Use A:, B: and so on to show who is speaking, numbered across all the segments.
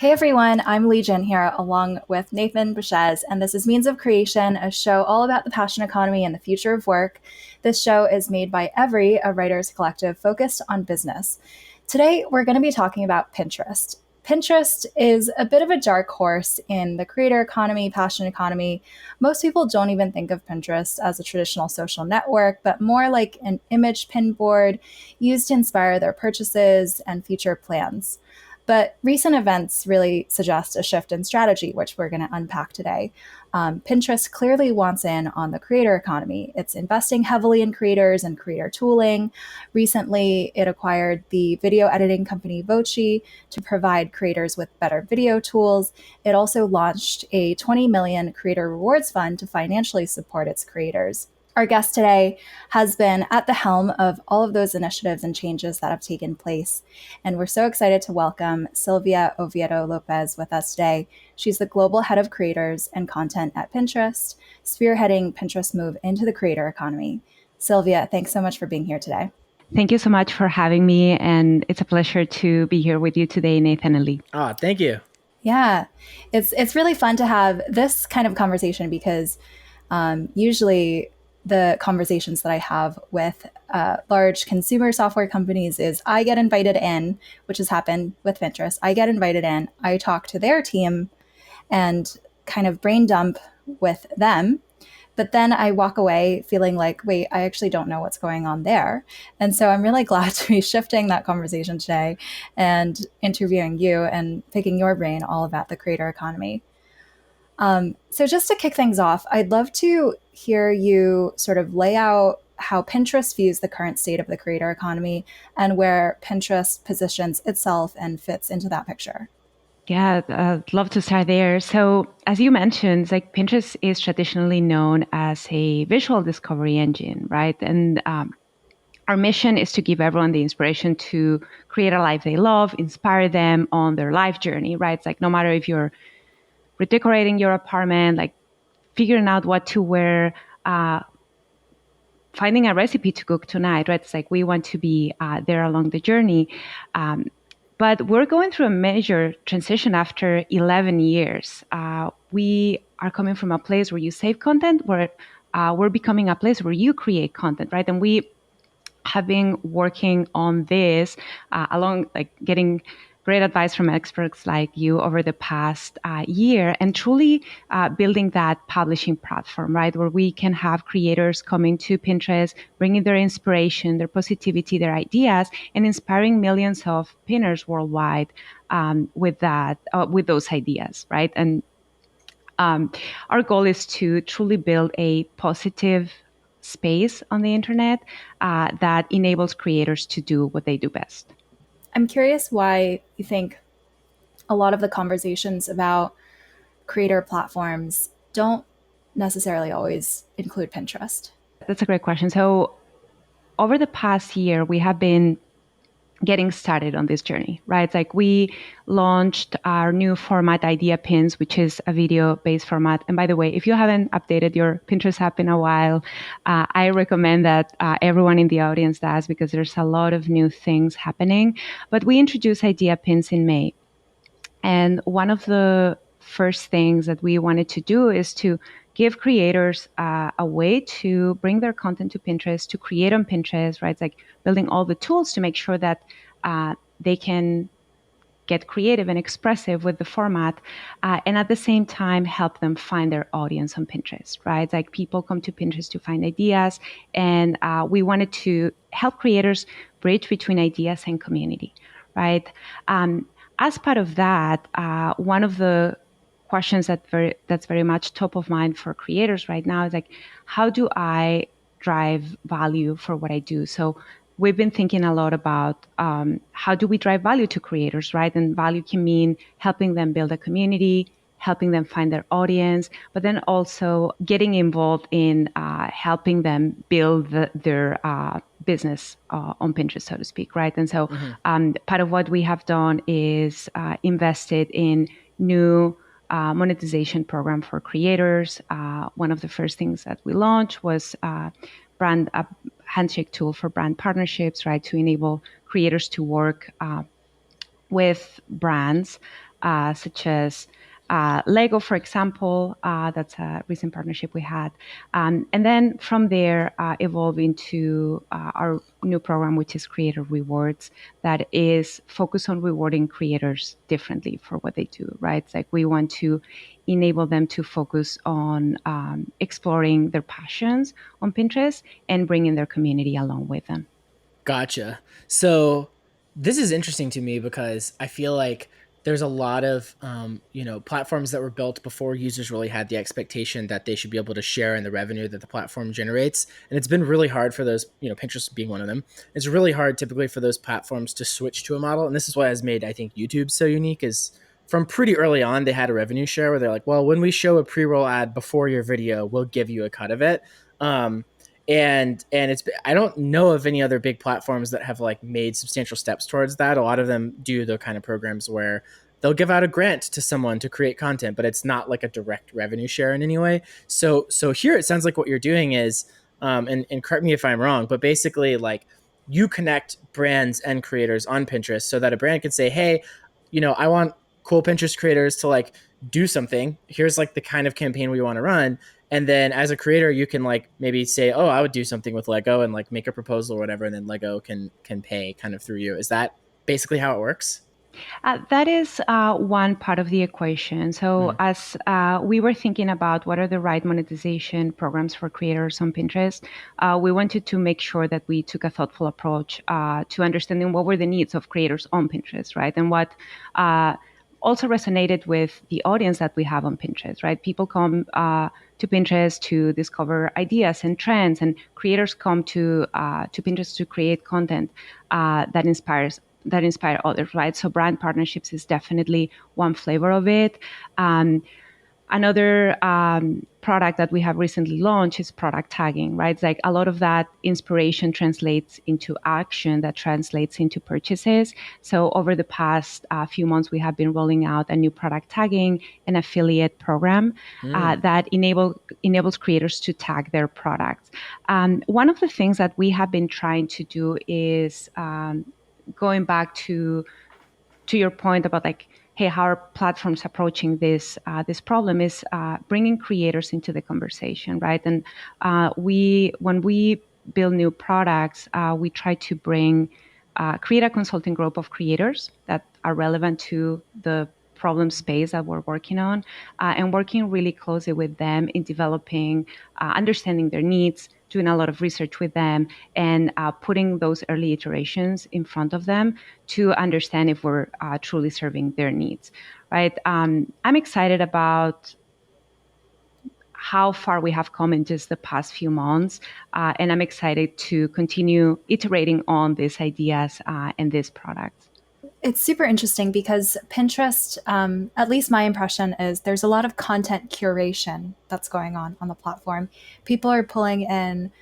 A: Hey everyone, I'm Legion here along with Nathan Bouchez, and this is Means of Creation, a show all about the passion economy and the future of work. This show is made by Every, a writers collective focused on business. Today, we're going to be talking about Pinterest. Pinterest is a bit of a dark horse in the creator economy, passion economy. Most people don't even think of Pinterest as a traditional social network, but more like an image pin board used to inspire their purchases and future plans. But recent events really suggest a shift in strategy, which we're going to unpack today. Pinterest clearly wants in on the creator economy. It's investing heavily in creators and creator tooling. Recently, it acquired the video editing company Voci to provide creators with better video tools. It also launched a 20 million creator rewards fund to financially support its creators. Our guest today has been at the helm of all of those initiatives and changes that have taken place. And we're so excited to welcome Sylvia Oviedo Lopez with us today. She's the global head of creators and content at Pinterest, spearheading Pinterest's move into the creator economy. Sylvia, thanks so much for being here today.
B: Thank you so much for having me. And it's a pleasure to be here with you today, Nathan and Lee.
C: Oh, thank you.
A: Yeah, it's really fun to have this kind of conversation because usually the conversations that I have with large consumer software companies is I get invited in, which has happened with Pinterest. I get invited in, I talk to their team and kind of brain dump with them. But then I walk away feeling like, wait, I actually don't know what's going on there. And so I'm really glad to be shifting that conversation today and interviewing you and picking your brain all about the creator economy. So just to kick things off, I'd love to hear you sort of lay out how Pinterest views the current state of the creator economy and where Pinterest positions itself and fits into that picture.
B: Yeah, I'd love to start there. So as you mentioned, like Pinterest is traditionally known as a visual discovery engine, right? And our mission is to give everyone the inspiration to create a life they love, inspire them on their life journey, right? It's like no matter if you're redecorating your apartment, like figuring out what to wear, finding a recipe to cook tonight, right? It's like we want to be there along the journey. But we're going through a major transition after 11 years. We are coming from a place where you save content, where we're becoming a place where you create content, right? And we have been working on this along, like getting great advice from experts like you over the past year and truly building that publishing platform, right? Where we can have creators coming to Pinterest, bringing their inspiration, their positivity, their ideas, and inspiring millions of pinners worldwide with those ideas, right? And our goal is to truly build a positive space on the internet that enables creators to do what they do best.
A: I'm curious why you think a lot of the conversations about creator platforms don't necessarily always include Pinterest.
B: That's a great question. So over the past year, we have been getting started on this journey, right? It's like we launched our new format Idea Pins, which is a video-based format. And by the way, if you haven't updated your Pinterest app in a while, I recommend that everyone in the audience does because there's a lot of new things happening. But we introduced Idea Pins in May. And one of the first things that we wanted to do is to give creators a way to bring their content to Pinterest, to create on Pinterest, right? It's like building all the tools to make sure that they can get creative and expressive with the format, and at the same time help them find their audience on Pinterest, right? It's like people come to Pinterest to find ideas, and we wanted to help creators bridge between ideas and community, right? As part of that, one of the questions that's very much top of mind for creators right now is like, how do I drive value for what I do? So we've been thinking a lot about how do we drive value to creators, right? And value can mean helping them build a community, helping them find their audience, but then also getting involved in helping them build their business on Pinterest, so to speak, right? And so part of what we have done is invested in new monetization program for creators. One of the first things that we launched was a handshake tool for brand partnerships, right? To enable creators to work with brands such as Lego, for example. That's a recent partnership we had. And then from there, evolve into our new program, which is Creator Rewards, that is focused on rewarding creators differently for what they do, right? It's like we want to enable them to focus on exploring their passions on Pinterest and bringing their community along with them.
C: Gotcha. So this is interesting to me because I feel like there's a lot of platforms that were built before users really had the expectation that they should be able to share in the revenue that the platform generates, and it's been really hard for those, Pinterest being one of them. It's really hard typically for those platforms to switch to a model, and this is what has made, I think, YouTube so unique. Is from pretty early on they had a revenue share where they're like, well, when we show a pre-roll ad before your video, we'll give you a cut of it. Um, and it's, I don't know of any other big platforms that have like made substantial steps towards that. A lot of them do the kind of programs where they'll give out a grant to someone to create content, but it's not like a direct revenue share in any way. So here it sounds like what you're doing is, and correct me if I'm wrong, but basically like you connect brands and creators on Pinterest so that a brand can say, hey, I want cool Pinterest creators to like do something. Here's like the kind of campaign we want to run. And then as a creator, you can like maybe say, oh, I would do something with Lego, and like make a proposal or whatever. And then Lego can pay kind of through you. Is that basically how it works?
B: That is one part of the equation. So,
C: Mm.
B: as we were thinking about what are the right monetization programs for creators on Pinterest, we wanted to make sure that we took a thoughtful approach to understanding what were the needs of creators on Pinterest, right? And what also resonated with the audience that we have on Pinterest, right? People come to Pinterest to discover ideas and trends, and creators come to Pinterest to create content that inspire others, right? So brand partnerships is definitely one flavor of it. Another product that we have recently launched is product tagging, right? It's like a lot of that inspiration translates into action that translates into purchases. So over the past few months, we have been rolling out a new product tagging and affiliate program
C: Mm.
B: that enables creators to tag their products. One of the things that we have been trying to do is going back to your point about like, hey, how are platforms approaching this problem is bringing creators into the conversation, right? And when we build new products, we try to create a consulting group of creators that are relevant to the problem space that we're working on, and working really closely with them in developing, understanding their needs, doing a lot of research with them, and putting those early iterations in front of them to understand if we're truly serving their needs, right? I'm excited about how far we have come in just the past few months, and I'm excited to continue iterating on these ideas and these products.
A: It's super interesting because Pinterest, at least my impression is there's a lot of content curation that's going on the platform. People are pulling in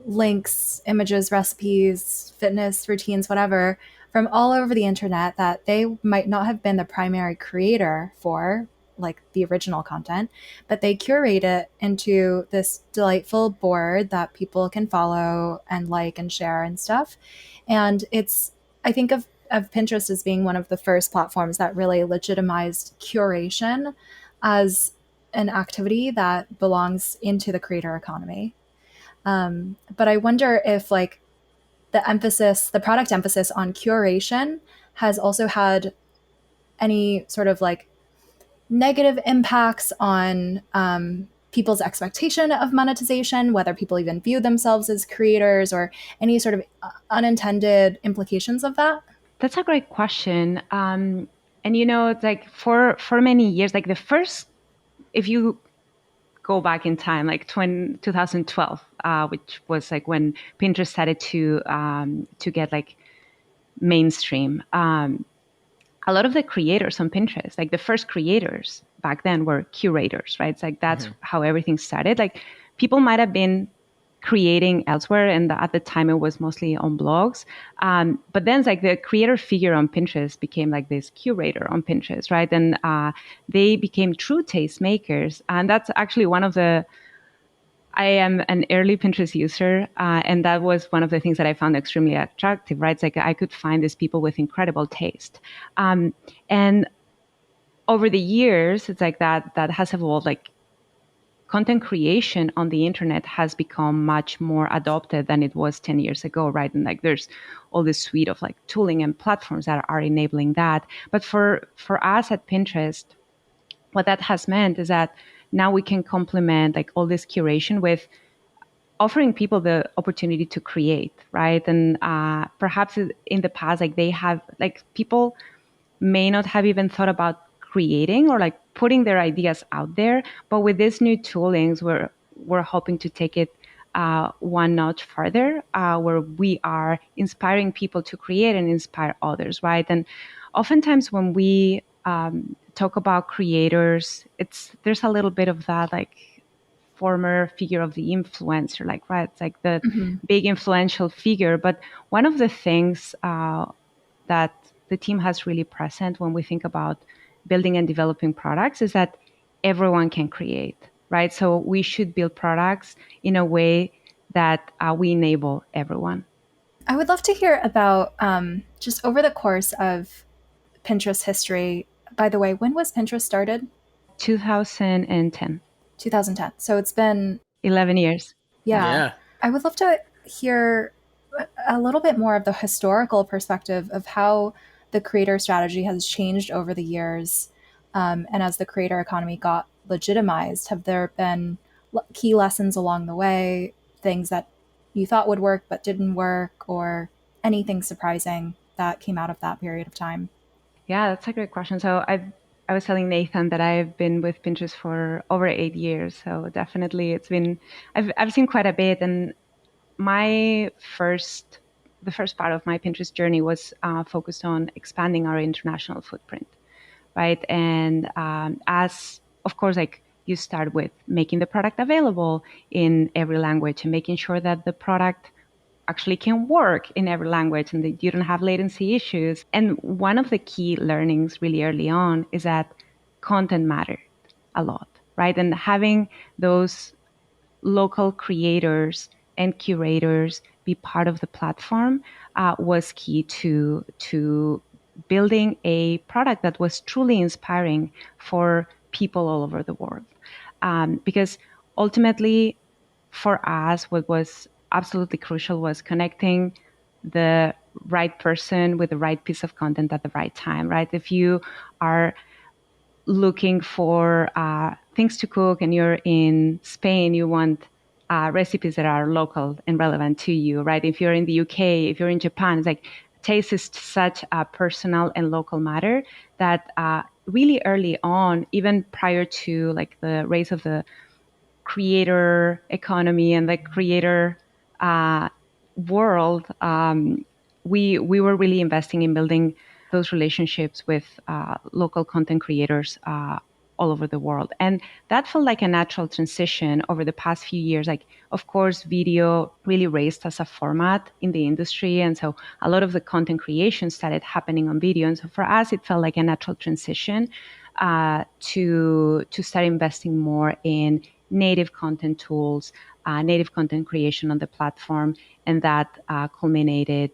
A: links, images, recipes, fitness routines, whatever, from all over the internet that they might not have been the primary creator for, like the original content, but they curate it into this delightful board that people can follow and like and share and stuff. And I think of Pinterest as being one of the first platforms that really legitimized curation as an activity that belongs into the creator economy. But I wonder if like the product emphasis on curation has also had any sort of like negative impacts on people's expectation of monetization, whether people even view themselves as creators or any sort of unintended implications of that.
B: That's a great question. And it's like for many years, like the first, if you go back in time, like 2012, which was like when Pinterest started to get like mainstream. A lot of the creators on Pinterest, like the first creators back then, were curators, right? It's like that's
C: Mhm.
B: how everything started. Like people might have been creating elsewhere, and at the time it was mostly on blogs. But then it's like the creator figure on Pinterest became like this curator on Pinterest, right? And they became true tastemakers, and that's actually one of the. I am an early Pinterest user, and that was one of the things that I found extremely attractive, right? It's like I could find these people with incredible taste. And over the years, it's like that has evolved. Like content creation on the internet has become much more adopted than it was 10 years ago, right? And like there's all this suite of like tooling and platforms that are enabling that. But for us at Pinterest, what that has meant is that now we can complement like all this curation with offering people the opportunity to create, right? And perhaps in the past, like they have, like people may not have even thought about creating or like putting their ideas out there. But with these new toolings, we're hoping to take it one notch further, where we are inspiring people to create and inspire others, right? And oftentimes when we talk about creators, there's a little bit of that like former figure of the influencer, like, right? It's like the big influential figure. But one of the things that the team has really present when we think about building and developing products is that everyone can create, right? So we should build products in a way that we enable everyone.
A: I would love to hear about just over the course of Pinterest history. By the way, when was Pinterest started?
B: 2010.
A: 2010. So it's been,
B: 11 years.
A: yeah.
C: Yeah.
A: I would love to hear a little bit more of the historical perspective of how the creator strategy has changed over the years. And as the creator economy got legitimized, have there been key lessons along the way, things that you thought would work but didn't work, or anything surprising that came out of that period of time?
B: Yeah, that's a great question. So I was telling Nathan that I've been with Pinterest for over 8 years. So definitely I've seen quite a bit. And my first, the first part of my Pinterest journey was focused on expanding our international footprint, right? And as, of course, like you start with making the product available in every language and making sure that the product actually can work in every language and that you don't have latency issues. And one of the key learnings really early on is that content mattered a lot, right? And having those local creators and curators be part of the platform was key to building a product that was truly inspiring for people all over the world. Because ultimately, for us, what was absolutely crucial was connecting the right person with the right piece of content at the right time, right? If you are looking for things to cook and you're in Spain, you want recipes that are local and relevant to you, right? If you're in the UK, if you're in Japan, it's like taste is such a personal and local matter that really early on, even prior to like the rise of the creator economy and the creator world, we were really investing in building those relationships with local content creators all over the world. And that felt like a natural transition over the past few years. Like, of course, video really raised as a format in the industry. And so a lot of the content creation started happening on video. And so for us, it felt like a natural transition to start investing more in native content tools, native content creation on the platform. And that culminated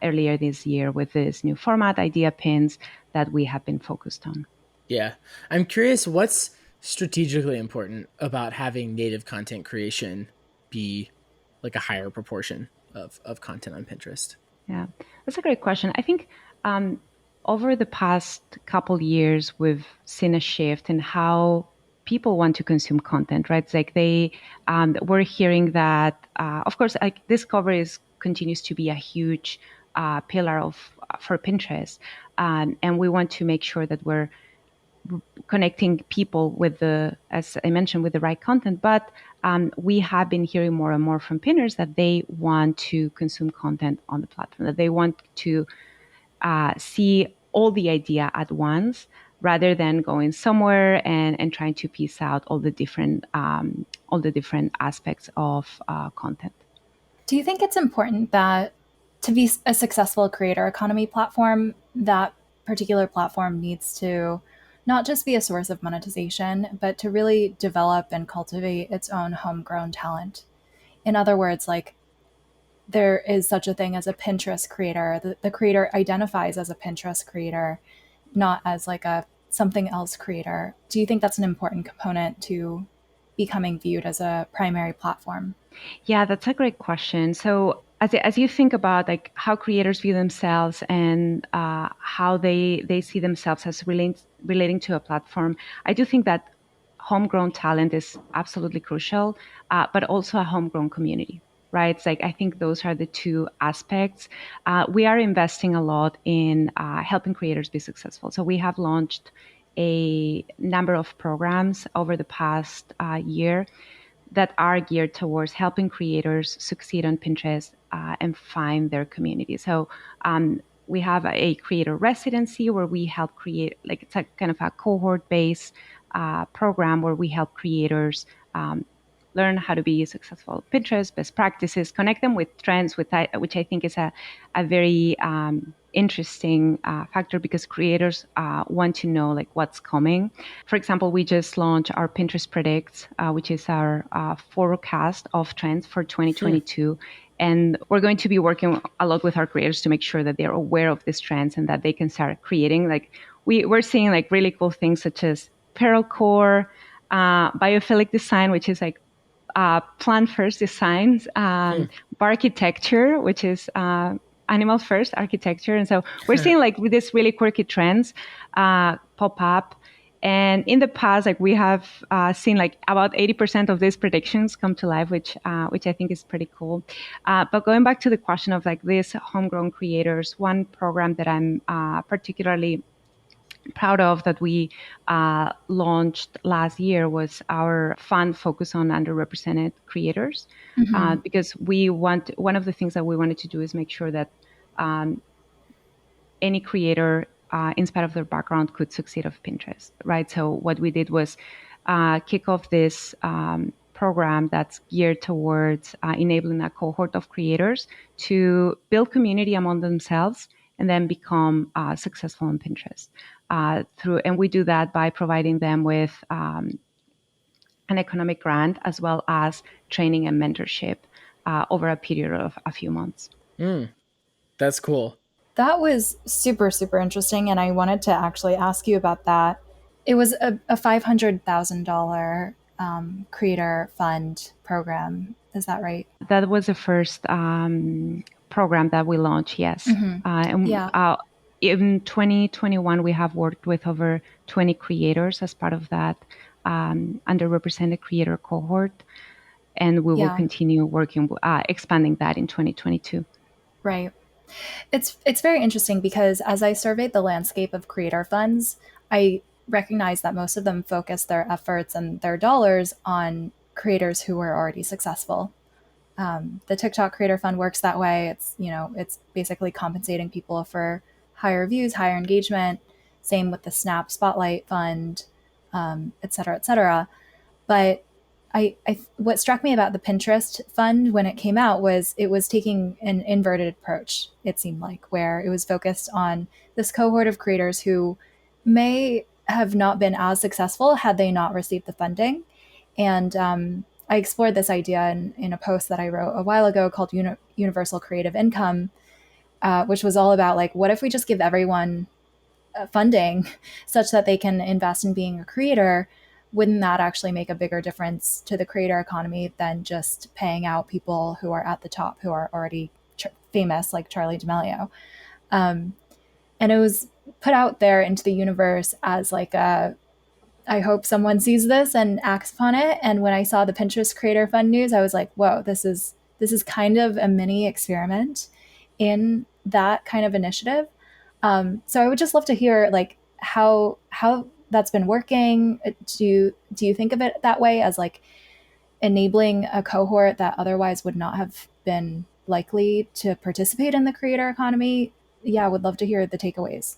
B: earlier this year with this new format, idea pins, that we have been focused on.
C: Yeah. I'm curious what's strategically important about having native content creation be like a higher proportion of content on Pinterest?
B: Yeah, that's a great question. I think over the past couple years, we've seen a shift in how people want to consume content, right? It's like we're hearing that, of course, like discovery continues to be a huge pillar for Pinterest, and we want to make sure that we're connecting people with as I mentioned, with the right content. But we have been hearing more and more from pinners that they want to consume content on the platform, that they want to see all the idea at once rather than going somewhere and trying to piece out all the different aspects of content.
A: Do you think it's important that to be a successful creator economy platform, that particular platform needs to not just be a source of monetization, but to really develop and cultivate its own homegrown talent? In other words, like there is such a thing as a Pinterest creator. The creator identifies as a Pinterest creator, not as like a something else creator. Do you think that's an important component to becoming viewed as a primary platform?
B: Yeah, that's a great question. So as you think about like how creators view themselves and how they see themselves as relating to a platform, I do think that homegrown talent is absolutely crucial, but also a homegrown community, right? It's like I think those are the two aspects. We are investing a lot in helping creators be successful. So we have launched a number of programs over the past year that are geared towards helping creators succeed on Pinterest and find their community. So we have a creator residency where we help create, like it's a kind of a cohort-based program where we help creators learn how to be successful on Pinterest, best practices, connect them with trends, which I think is a very interesting factor because creators want to know like what's coming. For example, we just launched our Pinterest Predicts, which is our forecast of trends for 2022. And we're going to be working a lot with our creators to make sure that they're aware of these trends and that they can start creating. Like we're seeing like really cool things such as peril core, biophilic design, which is like plant first designs, architecture, which is animal first architecture. And so we're seeing like these really quirky trends pop up. And in the past, like we have seen like about 80% of these predictions come to life, which I think is pretty cool. But going back to the question of like these homegrown creators, one program that I'm particularly proud of that we launched last year was our fund focus on underrepresented creators, because one of the things that we wanted to do is make sure that any creator, in spite of their background, could succeed off Pinterest, right? So what we did was kick off this program that's geared towards enabling a cohort of creators to build community among themselves and then become successful on Pinterest. And we do that by providing them with an economic grant as well as training and mentorship over a period of a few months.
C: That's cool.
A: That was super, super interesting. And I wanted to actually ask you about that. It was a $500,000 creator fund program. Is that right?
B: That was the first program that we launched, yes. In 2021, we have worked with over 20 creators as part of that underrepresented creator cohort. And we will continue working, expanding that in 2022.
A: Right. It's very interesting because as I surveyed the landscape of creator funds, I recognized that most of them focus their efforts and their dollars on creators who were already successful. The TikTok Creator Fund works that way. It's basically compensating people for higher views, higher engagement. Same with the Snap Spotlight Fund, et cetera, et cetera. But what struck me about the Pinterest fund when it came out was it was taking an inverted approach, it seemed like, where it was focused on this cohort of creators who may have not been as successful had they not received the funding. And I explored this idea in a post that I wrote a while ago called Universal Creative Income, which was all about like, what if we just give everyone funding such that they can invest in being a creator? Wouldn't that actually make a bigger difference to the creator economy than just paying out people who are at the top, who are already famous, like Charli D'Amelio? And it was put out there into the universe as like I hope someone sees this and acts upon it. And when I saw the Pinterest Creator Fund news, I was like, whoa, this is kind of a mini experiment in that kind of initiative. So I would just love to hear like how that's been working. Do you think of it that way as like enabling a cohort that otherwise would not have been likely to participate in the creator economy? Yeah, I would love to hear the takeaways.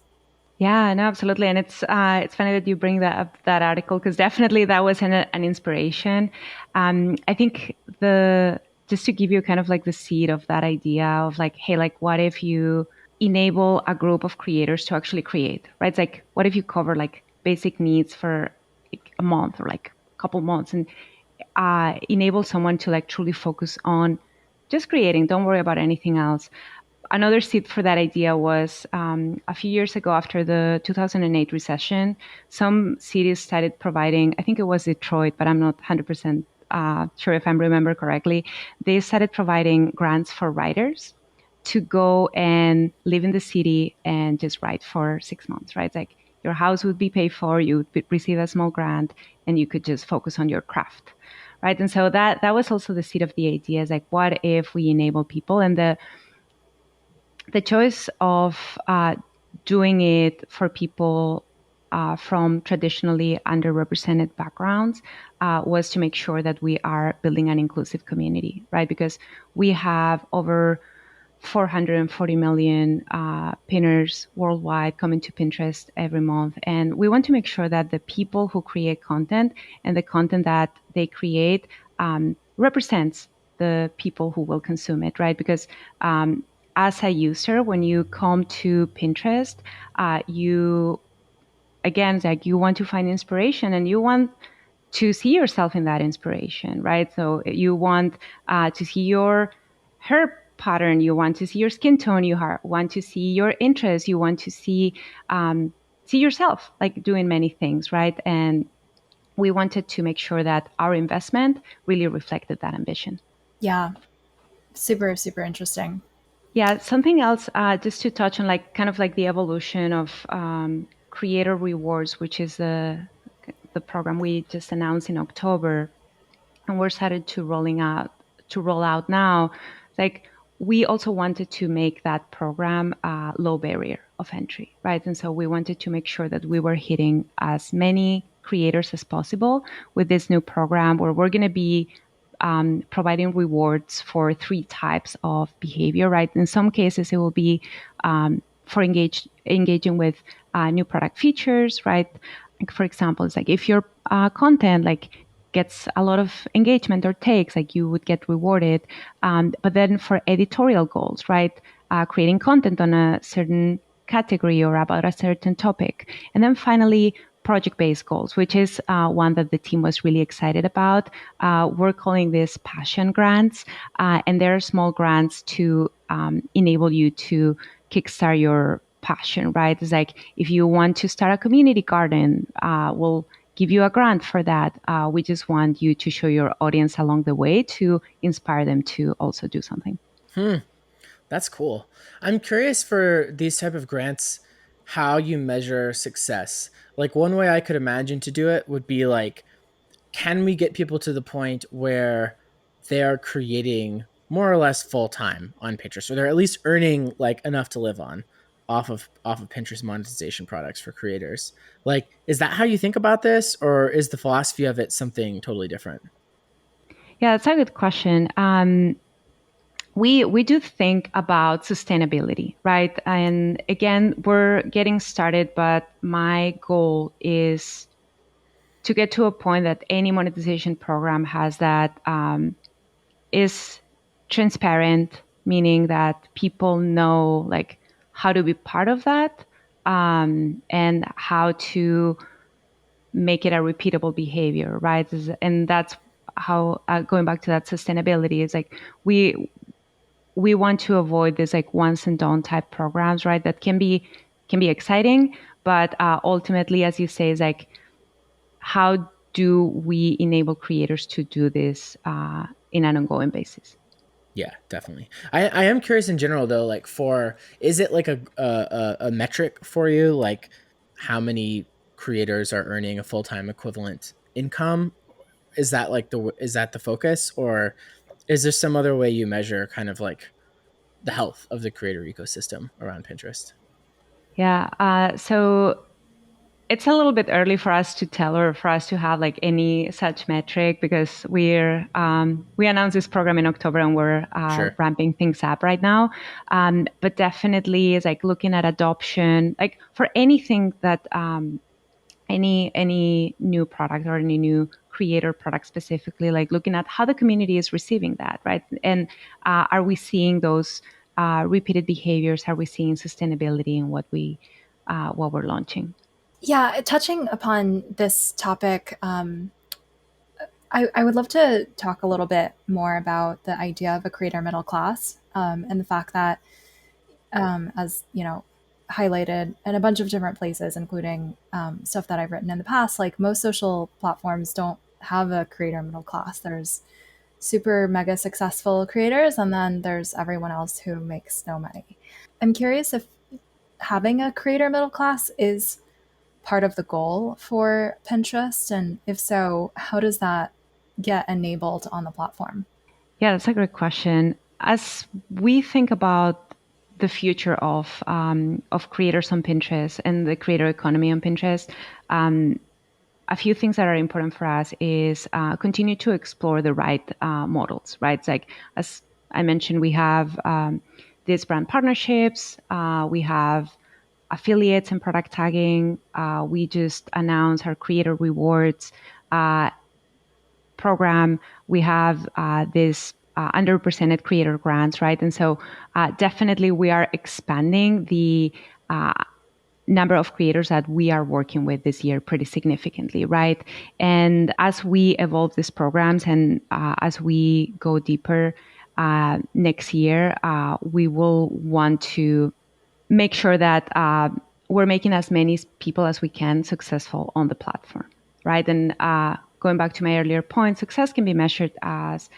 B: Yeah, no, absolutely. And it's funny that you bring that up, that article, because definitely that was an inspiration. I think just to give you kind of like the seed of that idea of like, hey, like what if you enable a group of creators to actually create, right? It's like, what if you cover like basic needs for like a month or like a couple months and enable someone to like truly focus on just creating, don't worry about anything else. another seed for that idea was a few years ago after the 2008 recession, some cities started providing, I think it was Detroit, but I'm not 100% sure if I remember correctly. They started providing grants for writers to go and live in the city and just write for 6 months, right? It's like your house would be paid for, you would receive a small grant, and you could just focus on your craft, right? And so that was also the seed of the idea, is like, what if we enable people? And the choice of doing it for people from traditionally underrepresented backgrounds was to make sure that we are building an inclusive community, right? Because we have over 440 million pinners worldwide coming to Pinterest every month. And we want to make sure that the people who create content and the content that they create represents the people who will consume it, right? Because as a user, when you come to Pinterest, you, again, it's like you want to find inspiration and you want to see yourself in that inspiration, right? So you want to see your hair pattern, you want to see your skin tone, you want to see your interests, you want to see yourself like doing many things, right? And we wanted to make sure that our investment really reflected that ambition.
A: Yeah, super, super interesting.
B: Yeah, something else, just to touch on, like kind of like the evolution of creator rewards, which is the program we just announced in October, and we're started to roll out now. Like, we also wanted to make that program low barrier of entry, right? And so we wanted to make sure that we were hitting as many creators as possible with this new program, where we're going to be providing rewards for three types of behavior, right? In some cases, it will be for engaging with new product features, right? Like, for example, it's like if your content like gets a lot of engagement or takes, like you would get rewarded. But then for editorial goals, right? Creating content on a certain category or about a certain topic. And then finally, project-based goals, which is one that the team was really excited about. We're calling this passion grants, and they're small grants to enable you to kickstart your passion, right? It's like if you want to start a community garden, we'll give you a grant for that. We just want you to show your audience along the way to inspire them to also do something.
C: That's cool. I'm curious for these type of grants, how you measure success. Like one way I could imagine to do it would be like, can we get people to the point where they are creating more or less full time on Pinterest, or they're at least earning like enough to live on off of Pinterest monetization products for creators? Like, is that how you think about this, or is the philosophy of it something totally different?
B: Yeah, that's a good question. We do think about sustainability, right? And again, we're getting started, but my goal is to get to a point that any monetization program has that is transparent, meaning that people know like how to be part of that, and how to make it a repeatable behavior, right? And that's how, going back to that sustainability, is like we want to avoid this like once and done type programs, right? That can be exciting, but ultimately, as you say, is like, how do we enable creators to do this in an ongoing basis?
C: Yeah, definitely. I am curious in general though, like for, is it like a metric for you, like how many creators are earning a full time equivalent income? Is that like is that the focus, or is there some other way you measure kind of like the health of the creator ecosystem around Pinterest?
B: Yeah. So it's a little bit early for us to tell, or for us to have like any such metric, because we announced this program in October and we're
C: Sure.
B: ramping things up right now. But definitely, it's like looking at adoption, like for anything that any new product or any new creator product specifically, like looking at how the community is receiving that, right? And are we seeing those repeated behaviors? Are we seeing sustainability in what we're launching?
A: Yeah, touching upon this topic, I would love to talk a little bit more about the idea of a creator middle class, and the fact that as highlighted in a bunch of different places, including stuff that I've written in the past. Like most social platforms don't have a creator middle class. There's super mega successful creators, and then there's everyone else who makes no money. I'm curious if having a creator middle class is part of the goal for Pinterest, and if so, how does that get enabled on the platform?
B: Yeah, that's a great question. As we think about the future of creators on Pinterest and the creator economy on Pinterest, a few things that are important for us is continue to explore the right models, right? It's like, as I mentioned, we have these brand partnerships, we have affiliates and product tagging. We just announced our creator rewards program. We have this underrepresented creator grants, right? And so definitely we are expanding the number of creators that we are working with this year pretty significantly, right? And as we evolve these programs and as we go deeper next year, we will want to make sure that we're making as many people as we can successful on the platform, right? And going back to my earlier point, success can be measured as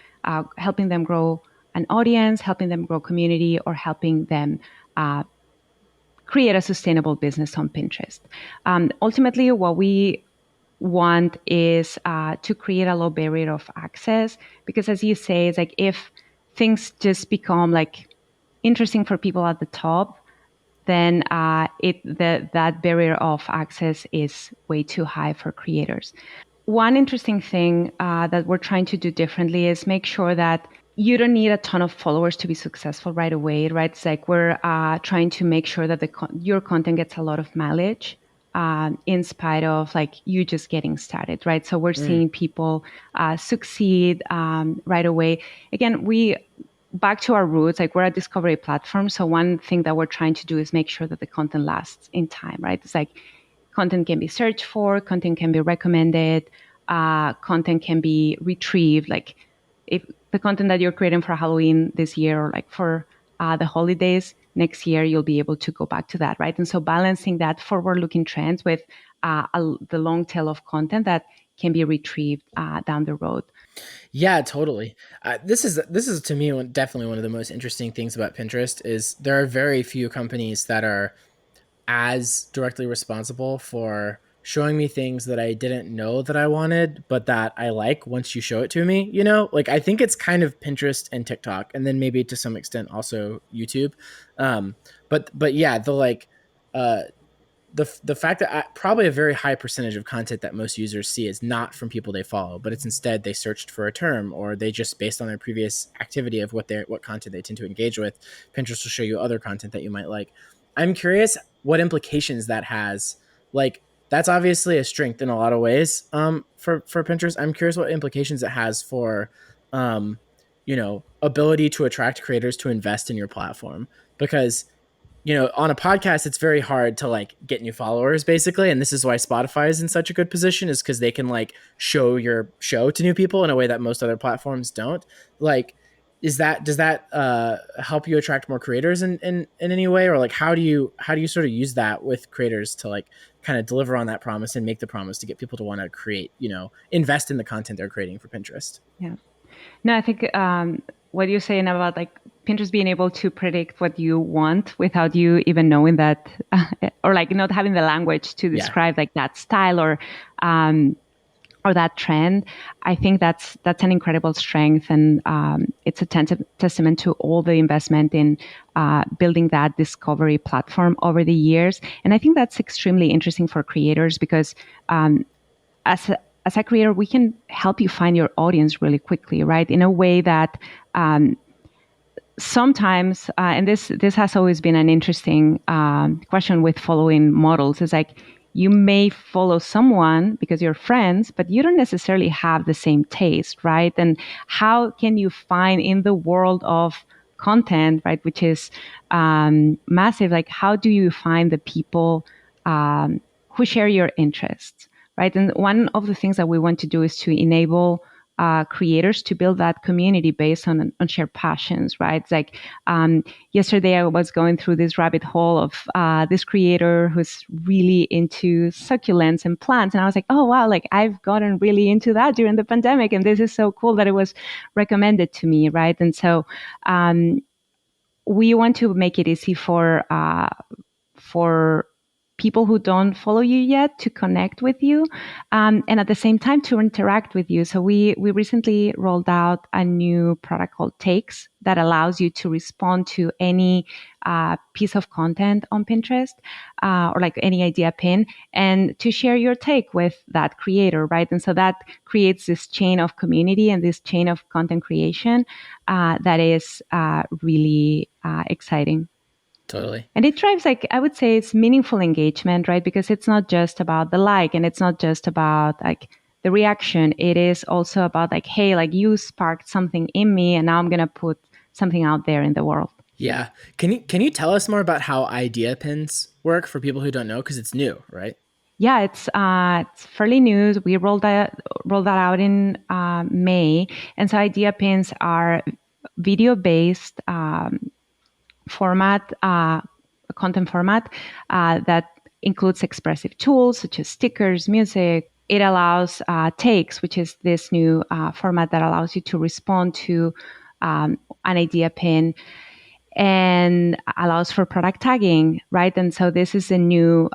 B: helping them grow an audience, helping them grow community, or helping them create a sustainable business on Pinterest. Ultimately, what we want is to create a low barrier of access, because as you say, it's like if things just become like interesting for people at the top, then that barrier of access is way too high for creators. One interesting thing that we're trying to do differently is make sure that you don't need a ton of followers to be successful right away, right? It's like we're trying to make sure that your content gets a lot of mileage in spite of like you just getting started, right? So we're seeing people succeed right away. Again, back to our roots, like we're a discovery platform. So one thing that we're trying to do is make sure that the content lasts in time, right? It's like content can be searched for, content can be recommended, content can be retrieved. Like if the content that you're creating for Halloween this year or like for the holidays next year, you'll be able to go back to that, right? And so balancing that forward-looking trends with the long tail of content that can be retrieved down the road.
C: Yeah, totally. This is to me definitely one of the most interesting things about Pinterest is there are very few companies that are as directly responsible for showing me things that I didn't know that I wanted, but that I like once you show it to me. Like I think it's kind of Pinterest and TikTok, and then maybe to some extent also YouTube. But yeah, the like the fact that probably a very high percentage of content that most users see is not from people they follow, but it's instead they searched for a term, or they just based on their previous activity of what content they tend to engage with. Pinterest will show you other content that you might like. I'm curious what implications that has. Like that's obviously a strength in a lot of ways for Pinterest. I'm curious what implications it has for ability to attract creators to invest in your platform, because on a podcast, it's very hard to like get new followers basically. And this is why Spotify is in such a good position, is because they can like show your show to new people in a way that most other platforms don't. Like, does that help you attract more creators in any way? Or like, how do you sort of use that with creators to like kind of deliver on that promise and make the promise to get people to want to create, invest in the content they're creating for Pinterest?
B: Yeah. No, I think what you're saying about like Pinterest being able to predict what you want without you even knowing that, or like not having the language to describe like that style or that trend, I think that's an incredible strength, and it's a testament to all the investment in building that discovery platform over the years. And I think that's extremely interesting for creators because as a creator, we can help you find your audience really quickly, right? In a way that sometimes, and this has always been an interesting question with following models, is like you may follow someone because you're friends, but you don't necessarily have the same taste, right? And how can you find in the world of content, right, which is massive, like how do you find the people who share your interests? Right. And one of the things that we want to do is to enable creators to build that community based on shared passions, right? It's like yesterday I was going through this rabbit hole of this creator who's really into succulents and plants. And I was like, oh, wow, like I've gotten really into that during the pandemic. And this is so cool that it was recommended to me, right? And so we want to make it easy for people who don't follow you yet to connect with you, and at the same time to interact with you. So we recently rolled out a new product called Takes that allows you to respond to any piece of content on Pinterest, or like any idea pin, and to share your take with that creator, right? And so that creates this chain of community and this chain of content creation that is really exciting.
C: Totally.
B: And it drives, like, I would say it's meaningful engagement, right? Because it's not just about the like, and it's not just about like the reaction. It is also about like, hey, like you sparked something in me and now I'm going to put something out there in the world.
C: Yeah. Can you tell us more about how idea pins work for people who don't know? Because it's new, right?
B: Yeah, it's fairly new. We rolled that out in May, and so idea pins are video based format, content format that includes expressive tools such as stickers, music. It allows takes, which is this new format that allows you to respond to an idea pin, and allows for product tagging, right? And so this is a new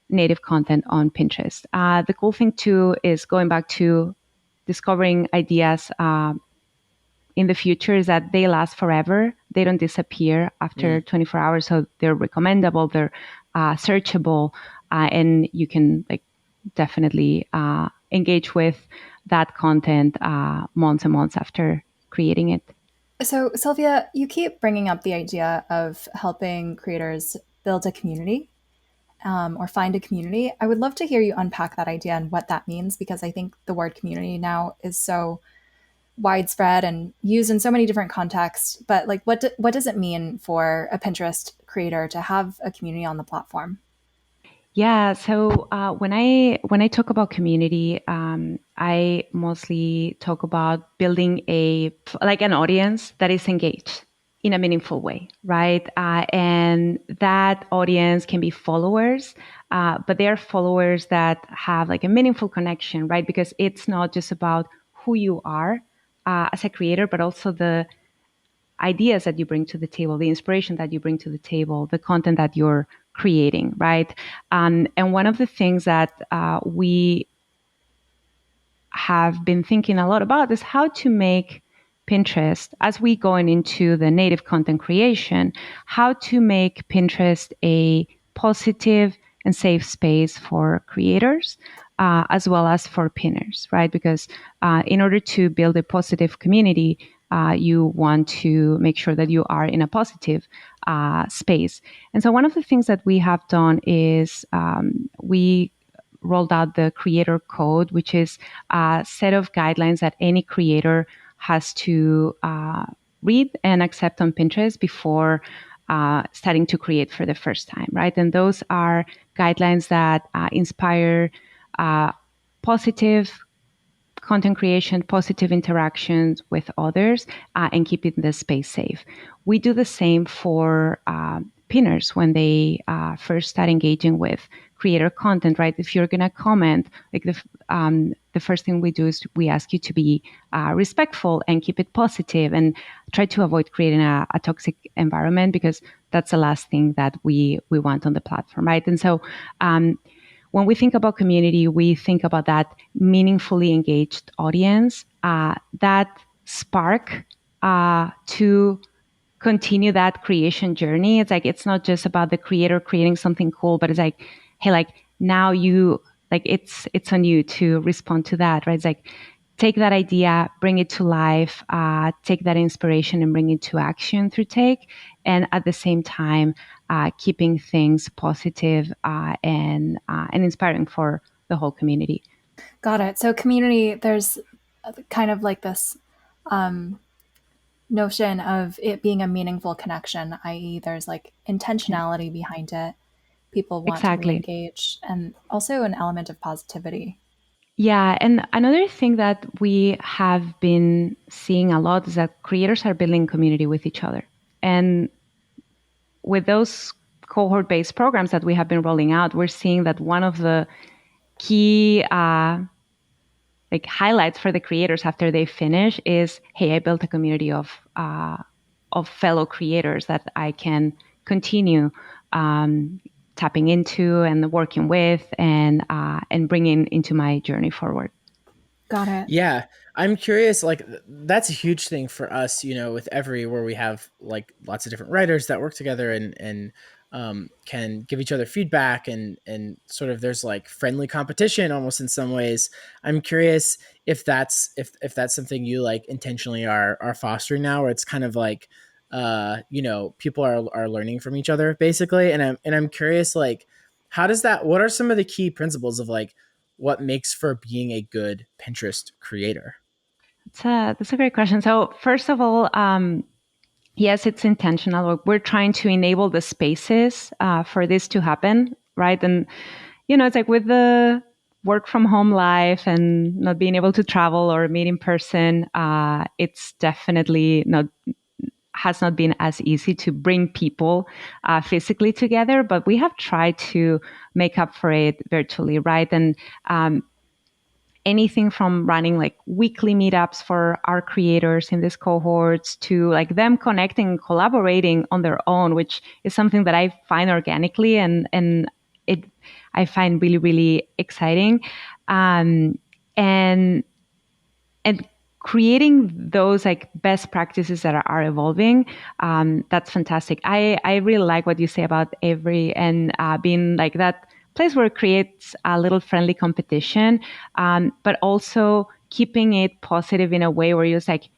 B: native content on Pinterest. The cool thing too is going back to discovering ideas in the future is that they last forever. They don't disappear after 24 hours. So they're recommendable, they're searchable, and you can like definitely engage with that content months and months after creating it.
A: So, Sylvia, you keep bringing up the idea of helping creators build a community, or find a community. I would love to hear you unpack that idea and what that means, because I think the word community now is so widespread and used in so many different contexts. But like, what does it mean for a Pinterest creator to have a community on the platform?
B: Yeah. So when I talk about community, I mostly talk about building like an audience that is engaged in a meaningful way, right? And that audience can be followers, but they are followers that have like a meaningful connection, right? Because it's not just about who you are as a creator, but also the ideas that you bring to the table, the inspiration that you bring to the table, the content that you're creating, right? And one of the things that we have been thinking a lot about is how to make Pinterest, as we going into the native content creation, how to make Pinterest a positive and safe space for creators, as well as for pinners, right? Because in order to build a positive community, you want to make sure that you are in a positive space. And so one of the things that we have done is we rolled out the creator code, which is a set of guidelines that any creator has to read and accept on Pinterest before starting to create for the first time, right? And those are guidelines that inspire positive content creation, positive interactions with others, and keeping the space safe. We do the same for pinners when they first start engaging with creator content, right? If you're going to comment, like the first thing we do is we ask you to be respectful and keep it positive and try to avoid creating a toxic environment, because that's the last thing that we want on the platform, right? And so when we think about community, we think about that meaningfully engaged audience, that spark to continue that creation journey. It's like, it's not just about the creator creating something cool, but it's like, hey, like now you, like it's on you to respond to that, right? It's like, take that idea, bring it to life, take that inspiration and bring it to action through Take. And at the same time, keeping things positive and inspiring for the whole community.
A: Got it. So, community, there's kind of like this um, notion of it being a meaningful connection, i.e., there's like
B: Yeah,
A: intentionality behind it. People want to re
B: exactly.
A: engage, and also an element of positivity.
B: Yeah, and another thing that we have been seeing a lot is that creators are building community with each other. And with those cohort-based programs that we have been rolling out, we're seeing that one of the key like highlights for the creators after they finish is, hey, I built a community of fellow creators that I can continue tapping into and working with and bringing into my journey forward.
A: Got it.
C: Yeah, I'm curious. Like, that's a huge thing for us, with every where we have like lots of different writers that work together and can give each other feedback and sort of there's like friendly competition almost in some ways. I'm curious if that's something you like intentionally are fostering now, where it's kind of like people are learning from each other basically. And I'm curious, like, how does that? What are some of the key principles of like what makes for being a good Pinterest creator?
B: That's a great question. So first of all, yes, it's intentional. We're trying to enable the spaces for this to happen, right? And it's like with the work from home life and not being able to travel or meet in person, it's definitely not has not been as easy to bring people physically together. But we have tried to make up for it virtually, right? And anything from running like weekly meetups for our creators in these cohorts to like them connecting and collaborating on their own, which is something that I find organically and it I find really, really exciting. Um, and and creating those like best practices that are evolving, that's fantastic. I really like what you say about Avery and being like that place where it creates a little friendly competition, but also keeping it positive in a way where you're like,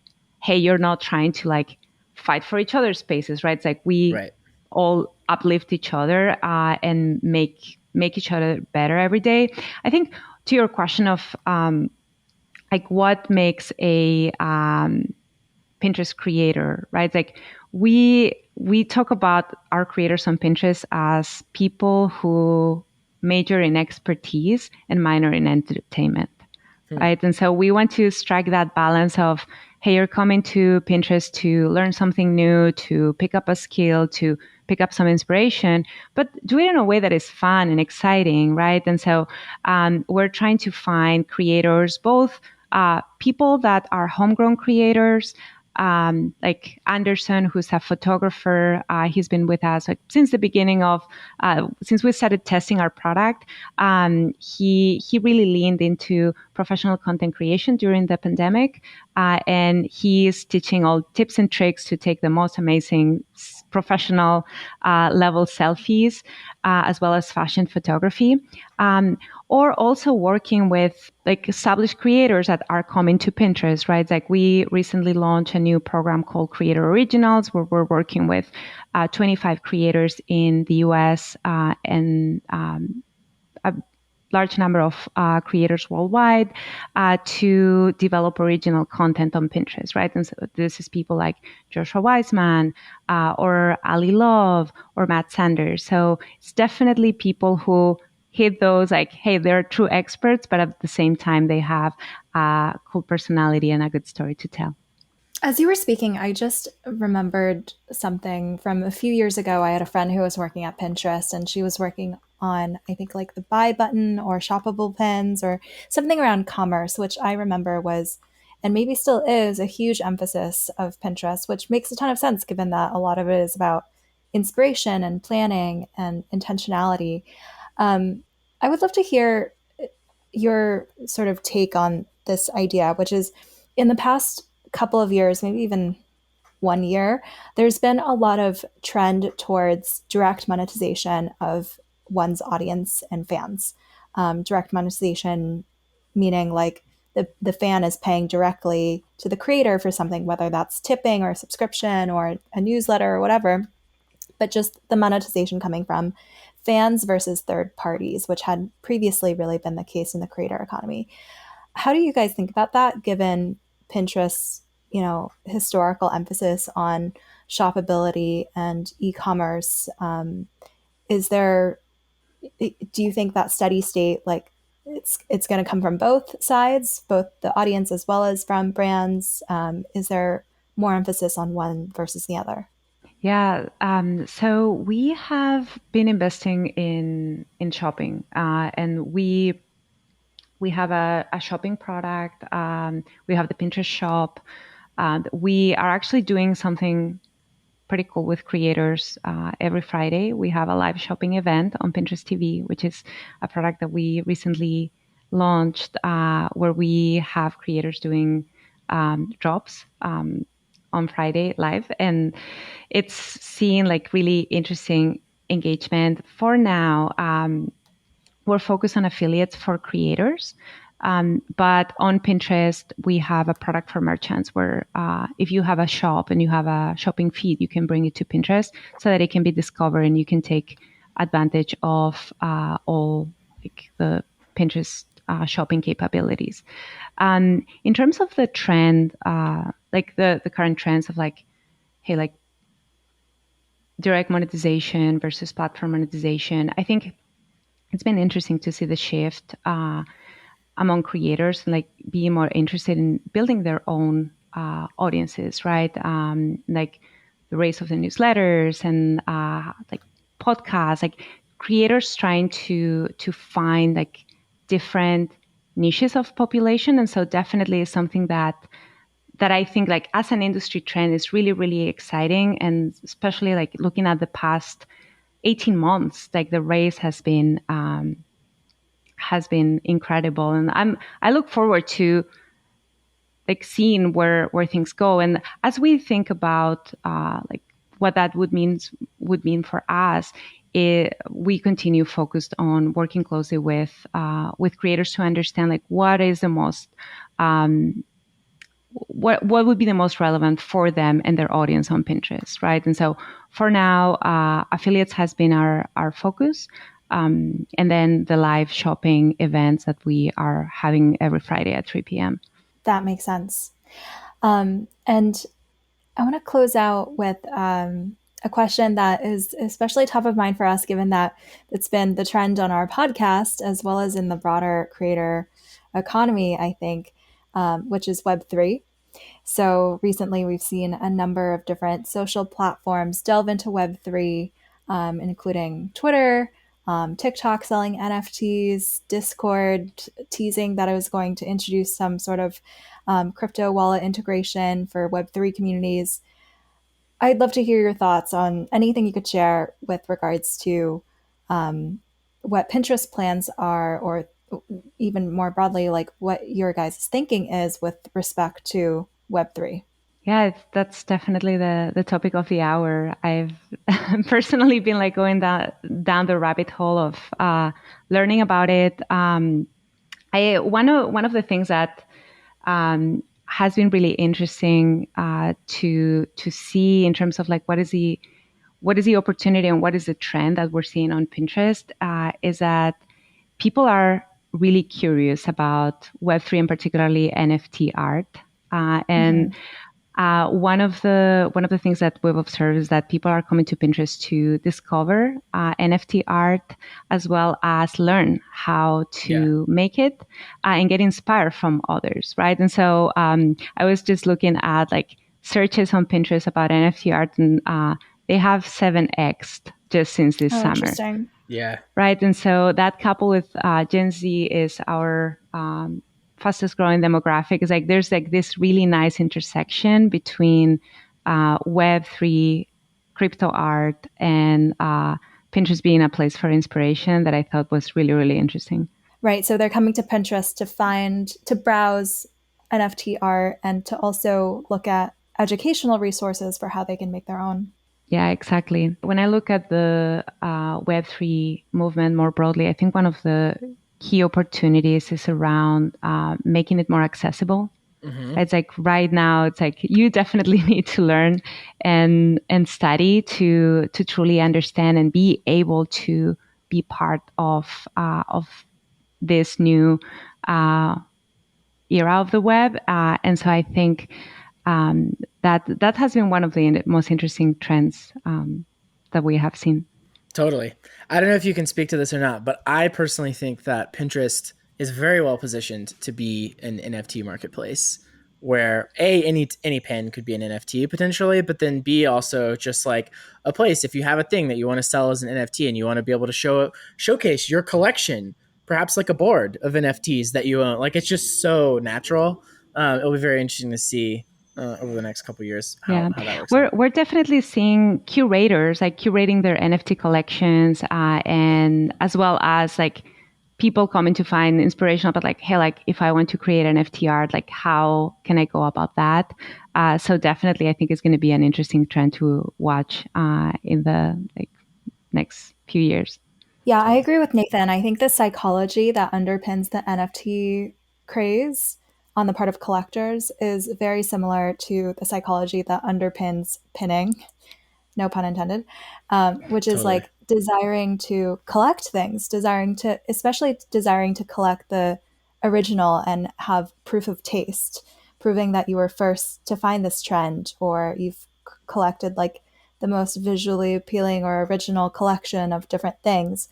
B: hey, you're not trying to like fight for each other's spaces, right? It's like we
C: Right.
B: all uplift each other and make each other better every day. I think to your question of like what makes a Pinterest creator, right? Like we talk about our creators on Pinterest as people who major in expertise and minor in entertainment,
C: Hmm.
B: right? And so we want to strike that balance of, hey, you're coming to Pinterest to learn something new, to pick up a skill, to pick up some inspiration, but do it in a way that is fun and exciting, right? And so we're trying to find creators, both people that are homegrown creators, like Anderson, who's a photographer. He's been with us like, since the beginning of, since we started testing our product. He really leaned into professional content creation during the pandemic, and he's teaching all tips and tricks to take the most amazing professional level selfies, as well as fashion photography. Or also working with like established creators that are coming to Pinterest, right? Like we recently launched a new program called Creator Originals, where we're working with 25 creators in the US and a large number of creators worldwide to develop original content on Pinterest, right? And so this is people like Joshua Weissman or Ali Love or Matt Sanders. So it's definitely people who hit those like, hey, they're true experts, but at the same time, they have a cool personality and a good story to tell.
A: As you were speaking, I just remembered something from a few years ago. I had a friend who was working at Pinterest and she was working on, I think, like the buy button or shoppable pins or something around commerce, which I remember was, and maybe still is, a huge emphasis of Pinterest, which makes a ton of sense given that a lot of it is about inspiration and planning and intentionality. Um, I would love to hear your sort of take on this idea, which is in the past couple of years, maybe even 1 year, there's been a lot of trend towards direct monetization of one's audience and fans. Direct monetization meaning like the fan is paying directly to the creator for something, whether that's tipping or a subscription or a newsletter or whatever, but just the monetization coming from fans versus third parties, which had previously really been the case in the creator economy. How do you guys think about that, given Pinterest's, historical emphasis on shoppability and e-commerce? Is there, do you think that steady state, like it's going to come from both sides, both the audience as well as from brands? Is there more emphasis on one versus the other?
B: Yeah, so we have been investing in shopping, and we have a shopping product. We have the Pinterest shop. We are actually doing something pretty cool with creators. Every Friday, we have a live shopping event on Pinterest TV, which is a product that we recently launched, where we have creators doing drops on Friday live, and it's seeing like really interesting engagement. For now, we're focused on affiliates for creators. But on Pinterest, we have a product for merchants where if you have a shop and you have a shopping feed, you can bring it to Pinterest so that it can be discovered and you can take advantage of all like the Pinterest shopping capabilities. In terms of the trend, like the current trends of like, hey, like direct monetization versus platform monetization, I think it's been interesting to see the shift among creators, like being more interested in building their own audiences, right? Like the race of the newsletters and like podcasts, like creators trying to find like different niches of population, and so definitely is something that I think like as an industry trend is really really exciting, and especially like looking at the past 18 months, like the race has been incredible, and I look forward to like seeing where things go. And as we think about like what that would mean for us, we continue focused on working closely with creators to understand like what is the most what would be the most relevant for them and their audience on Pinterest, right? And so for now, affiliates has been our focus. And then the live shopping events that we are having every Friday at 3 p.m.
A: That makes sense. And I want to close out with a question that is especially top of mind for us, given that it's been the trend on our podcast as well as in the broader creator economy, I think, which is Web3. So recently, we've seen a number of different social platforms delve into Web3, including Twitter, TikTok selling NFTs, Discord teasing that I was going to introduce some sort of crypto wallet integration for Web3 communities. I'd love to hear your thoughts on anything you could share with regards to what Pinterest plans are, or even more broadly, like what your guys' thinking is with respect to Web3.
B: Yeah, that's definitely the topic of the hour. I've personally been like going down the rabbit hole of learning about it. One of the things that has been really interesting to see in terms of like what is the opportunity and what is the trend that we're seeing on Pinterest is that people are really curious about Web3 and particularly NFT art. And one of the things that we've observed is that people are coming to Pinterest to discover NFT art as well as learn how to make it and get inspired from others, right? And so I was just looking at like searches on Pinterest about NFT art, and they have 7x just since this summer.
A: Interesting.
C: Yeah.
B: Right. And so that coupled with Gen Z is our fastest growing demographic. Is like there's like this really nice intersection between Web3, crypto art, and Pinterest being a place for inspiration that I thought was really, really interesting.
A: Right. So they're coming to Pinterest to browse NFT art and to also look at educational resources for how they can make their own.
B: Yeah, exactly. When I look at the Web3 movement more broadly, I think one of the key opportunities is around making it more accessible. Mm-hmm. It's like right now, it's like you definitely need to learn and study to truly understand and be able to be part of this new era of the web. And so I think that has been one of the most interesting trends that we have seen.
C: Totally. I don't know if you can speak to this or not, but I personally think that Pinterest is very well positioned to be an NFT marketplace where A, any pen could be an NFT potentially, but then B, also just like a place if you have a thing that you want to sell as an NFT and you want to be able to showcase your collection, perhaps like a board of NFTs that you own. Like it's just so natural. It'll be very interesting to see over the next couple of years
B: Yeah,
C: how that works
B: we're
C: out.
B: we're definitely seeing curators like curating their NFT collections, and as well as like people coming to find inspiration about like, hey, like if I want to create an NFT art, like how can I go about that? So definitely, I think it's going to be an interesting trend to watch in the like next few years.
A: Yeah, I agree with Nathan. I think the psychology that underpins the NFT craze on the part of collectors is very similar to the psychology that underpins pinning, no pun intended, which is
C: Totally.
A: like desiring to collect things, especially desiring to collect the original and have proof of taste, proving that you were first to find this trend or you've collected like the most visually appealing or original collection of different things.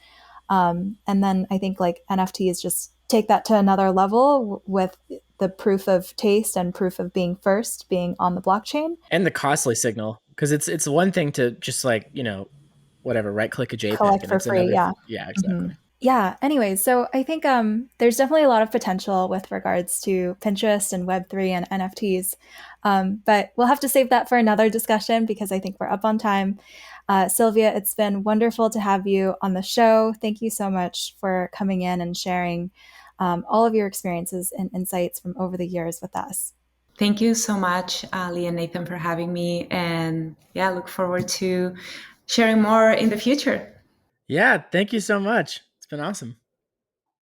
A: And then I think like NFTs just take that to another level with the proof of taste and proof of being first, being on the blockchain.
C: And the costly signal, because it's one thing to just like whatever, right click a JPEG,
A: Collect
C: and
A: for
C: it's
A: free.
C: another.
A: Yeah.
C: Yeah,
A: Hmm.
C: exactly.
A: Yeah. Anyways, so I think there's definitely a lot of potential with regards to Pinterest and Web3 and NFTs. But we'll have to save that for another discussion because I think we're up on time. Sylvia, it's been wonderful to have you on the show. Thank you so much for coming in and sharing all of your experiences and insights from over the years with us.
D: Thank you so much, Ali and Nathan, for having me. And yeah, look forward to sharing more in the future.
C: Yeah, thank you so much. It's been awesome.